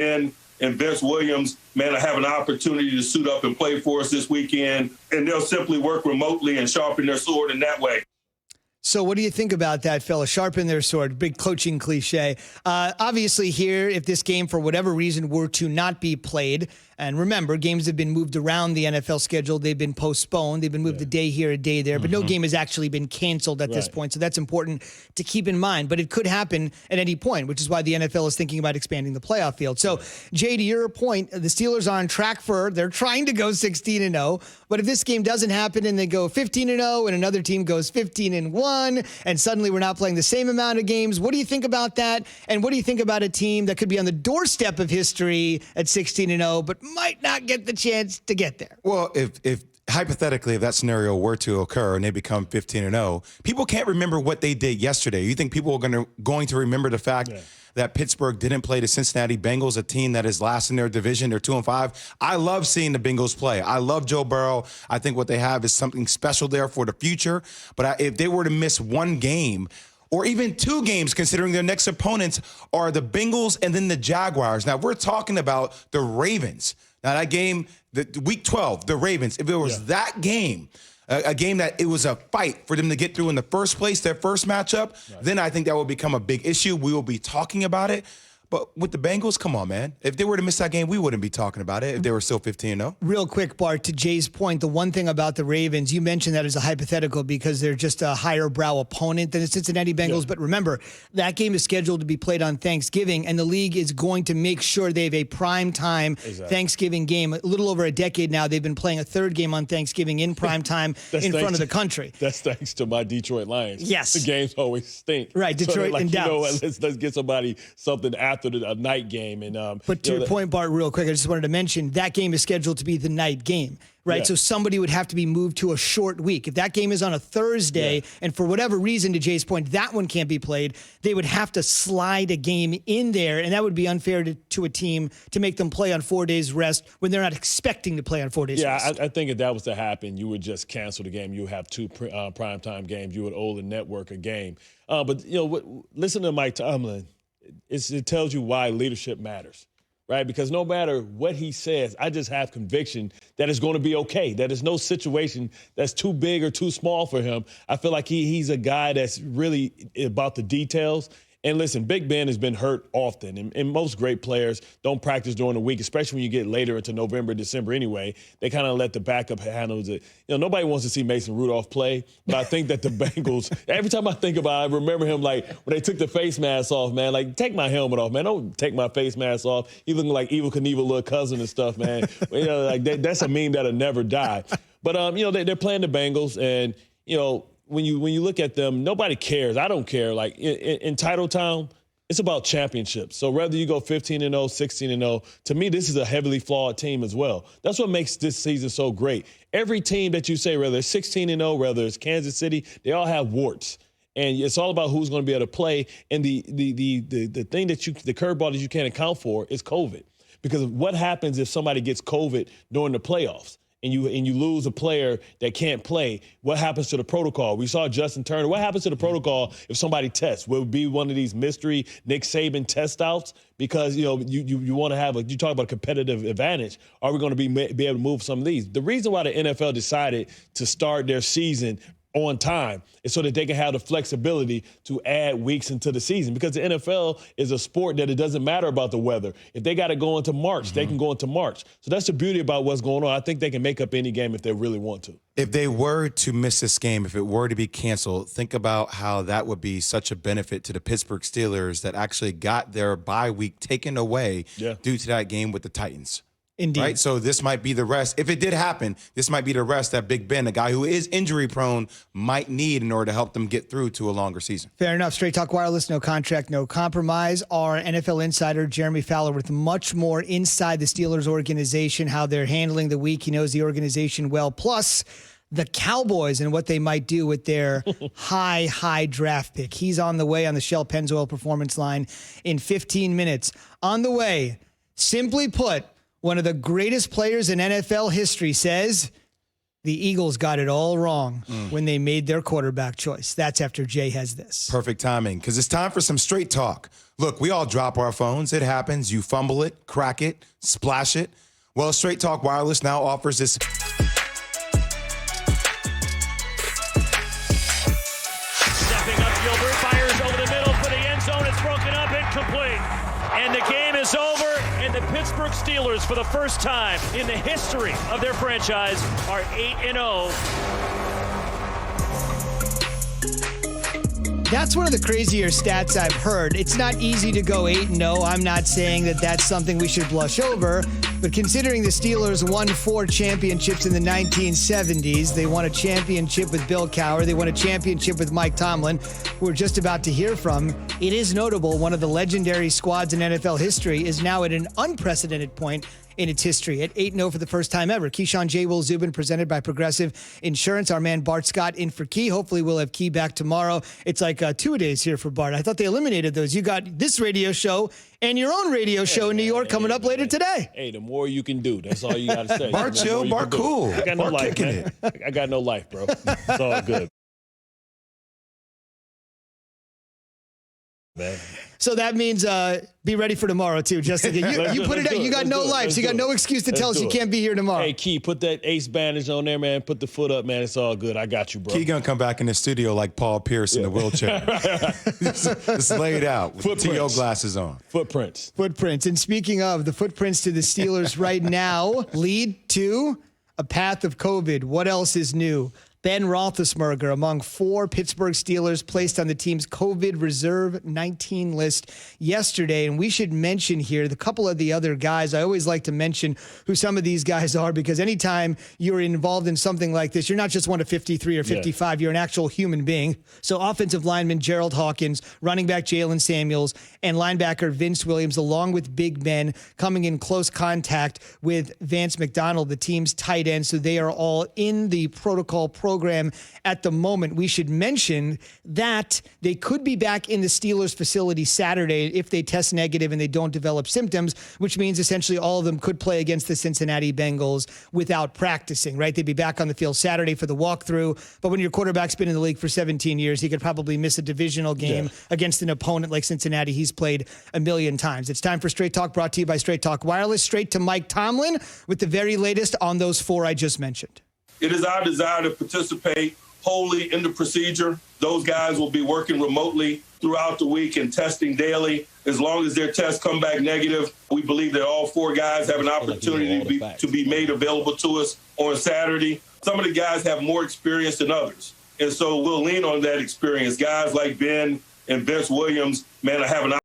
and Vince Williams, man, I have an opportunity to suit up and play for us this weekend, and they'll simply work remotely and sharpen their sword in that way. So what do you think about that, fella? Sharpen their sword, big coaching cliche. Obviously here, if this game, for whatever reason, were to not be played, and remember, games have been moved around the NFL schedule. They've been postponed. They've been moved a day here, a day there, but no game has actually been canceled at this point. So that's important to keep in mind. But it could happen at any point, which is why the NFL is thinking about expanding the playoff field. So, Jay, to your point, the Steelers are on track they're trying to go 16-0. But if this game doesn't happen and they go 15-0 and another team goes 15-1 and suddenly we're not playing the same amount of games, what do you think about that? And what do you think about a team that could be on the doorstep of history at 16-0 but might not get the chance to get there? Well, if hypothetically, if that scenario were to occur and they become 15-0, people can't remember what they did yesterday. You think people are going to remember the fact that Pittsburgh didn't play the Cincinnati Bengals, a team that is last in their division? They're 2-5. I love seeing the Bengals play. I love Joe Burrow. I think what they have is something special there for the future. But if they were to miss one game, or even two games, considering their next opponents are the Bengals and then the Jaguars. Now, we're talking about the Ravens. Now, that game, week 12, the Ravens, if it was that game, a game that it was a fight for them to get through in the first place, their first matchup, then I think that will become a big issue. We will be talking about it. But with the Bengals, come on, man. If they were to miss that game, we wouldn't be talking about it if they were still 15-0. Real quick, Bart, to Jay's point, the one thing about the Ravens, you mentioned that as a hypothetical because they're just a higher brow opponent than the Cincinnati Bengals. But remember, that game is scheduled to be played on Thanksgiving, and the league is going to make sure they have a prime time Thanksgiving game. A little over a decade now, they've been playing a third game on Thanksgiving in prime time in front of the country. That's thanks to my Detroit Lions. Yes. The games always stink. Right, Detroit and Dallas. You know what, let's get somebody something after a night game. And but to your point, Bart, real quick, I just wanted to mention that game is scheduled to be the night game, right? So somebody would have to be moved to a short week. If that game is on a Thursday, and for whatever reason, to Jay's point, that one can't be played, they would have to slide a game in there, and that would be unfair to a team to make them play on 4 days rest when they're not expecting to play on 4 days rest. Yeah, I think if that was to happen, you would just cancel the game. You would have two primetime games. You would owe the network a game. But, listen to Mike Tomlin. It tells you why leadership matters, right? Because no matter what he says, I just have conviction that it's going to be okay, that there's no situation that's too big or too small for him. I feel like he's a guy that's really about the details. And listen, Big Ben has been hurt often, and most great players don't practice during the week, especially when you get later into November, December anyway. They kind of let the backup handle it. Nobody wants to see Mason Rudolph play, but I think that the Bengals, every time I think about it, I remember him like when they took the face mask off, man, like take my helmet off, man. Don't take my face mask off. He looking like Evel Knievel little cousin and stuff, man. That's a meme that'll never die. But, they're playing the Bengals, and, when you look at them, nobody cares. I don't care. Like in Title Town, it's about championships. So whether you go 15-0, 16-0, to me, this is a heavily flawed team as well. That's what makes this season so great. Every team that you say, whether it's 16-0, whether it's Kansas City, they all have warts. And it's all about who's going to be able to play. And the thing the curveball that you can't account for is COVID. Because what happens if somebody gets COVID during the playoffs? And you lose a player that can't play, what happens to the protocol? We saw Justin Turner. What happens to the protocol if somebody tests? Will it be one of these mystery Nick Saban test outs? Because, you want to have you talk about a competitive advantage. Are we going to be able to move some of these? The reason why the NFL decided to start their season on time is so that they can have the flexibility to add weeks into the season, because the NFL is a sport that it doesn't matter about the weather. If they got to go into March, they can go into March. So that's the beauty about what's going on. I think they can make up any game if they really want to. If they were to miss this game, if it were to be canceled, think about how that would be such a benefit to the Pittsburgh Steelers that actually got their bye week taken away due to that game with the Titans. Indeed. Right? So this might be the rest. If it did happen, this might be the rest that Big Ben, a guy who is injury prone, might need in order to help them get through to a longer season. Fair enough. Straight Talk Wireless, no contract, no compromise. Our NFL insider, Jeremy Fowler, with much more inside the Steelers organization, how they're handling the week. He knows the organization well. Plus, the Cowboys and what they might do with their high draft pick. He's on the way on the Shell Pennzoil Performance Line in 15 minutes. On the way, simply put, one of the greatest players in NFL history says, The Eagles got it all wrong when they made their quarterback choice. That's after Jay has this. Perfect timing, because it's time for some straight talk. Look, we all drop our phones. It happens. You fumble it, crack it, splash it. Well, Straight Talk Wireless now offers this. Stepping up, Gilbert fires over the middle for the end zone. It's broken up, incomplete. And the game is over, and the Pittsburgh Steelers, for the first time in the history of their franchise, are 8-0. That's one of the crazier stats I've heard. It's not easy to go 8-0. I'm not saying that that's something we should blush over. But considering the Steelers won 4 championships in the 1970s, they won a championship with Bill Cowher, they won a championship with Mike Tomlin, who we're just about to hear from. It is notable one of the legendary squads in NFL history is now at an unprecedented point in its history at 8-0 for the first time ever. Keyshawn, J. Will, Zubin, presented by Progressive Insurance. Our man Bart Scott in for Key. Hopefully we'll have Key back tomorrow. It's like 2-a-days here for Bart. I thought they eliminated those. You got this radio show and your own radio show in New York coming up later today. Hey, the more you can do. That's all you got to say. Bart chill, Bart cool. I got no Bart life, kicking man. I got no life, bro. It's all good. Man. So that means be ready for tomorrow, too, Justin. You put it out. You got no life, so you got no excuse to tell us you can't be here tomorrow. Hey, Key, put that ace bandage on there, man. Put the foot up, man. It's all good. I got you, bro. Key gonna come back in the studio like Paul Pierce in the wheelchair. Just laid out with T.O. glasses on. Footprints. And speaking of, the footprints to the Steelers right now lead to a path of COVID. What else is new? Ben Roethlisberger, among 4 Pittsburgh Steelers placed on the team's COVID Reserve 19 list yesterday. And we should mention here the couple of the other guys. I always like to mention who some of these guys are, because anytime you're involved in something like this, you're not just one of 53 or 55. You're an actual human being. So offensive lineman Gerald Hawkins, running back Jalen Samuels, and linebacker Vince Williams, along with big men, coming in close contact with Vance McDonald, the team's tight end. So they are all in the protocol program at the moment. We should mention that they could be back in the Steelers facility Saturday if they test negative and they don't develop symptoms, which means essentially all of them could play against the Cincinnati Bengals without practicing, right? They'd be back on the field Saturday for the walkthrough. But when your quarterback's been in the league for 17 years, he could probably miss a divisional game against an opponent like Cincinnati he's played a million times. It's time for Straight Talk, brought to you by Straight Talk Wireless. Straight to Mike Tomlin with the very latest on those 4 I just mentioned. It is our desire to participate wholly in the procedure. Those guys will be working remotely throughout the week and testing daily. As long as their tests come back negative, we believe that all 4 guys have an opportunity to be made available to us on Saturday. Some of the guys have more experience than others, and so we'll lean on that experience. Guys like Ben and Vince Williams, man, I have an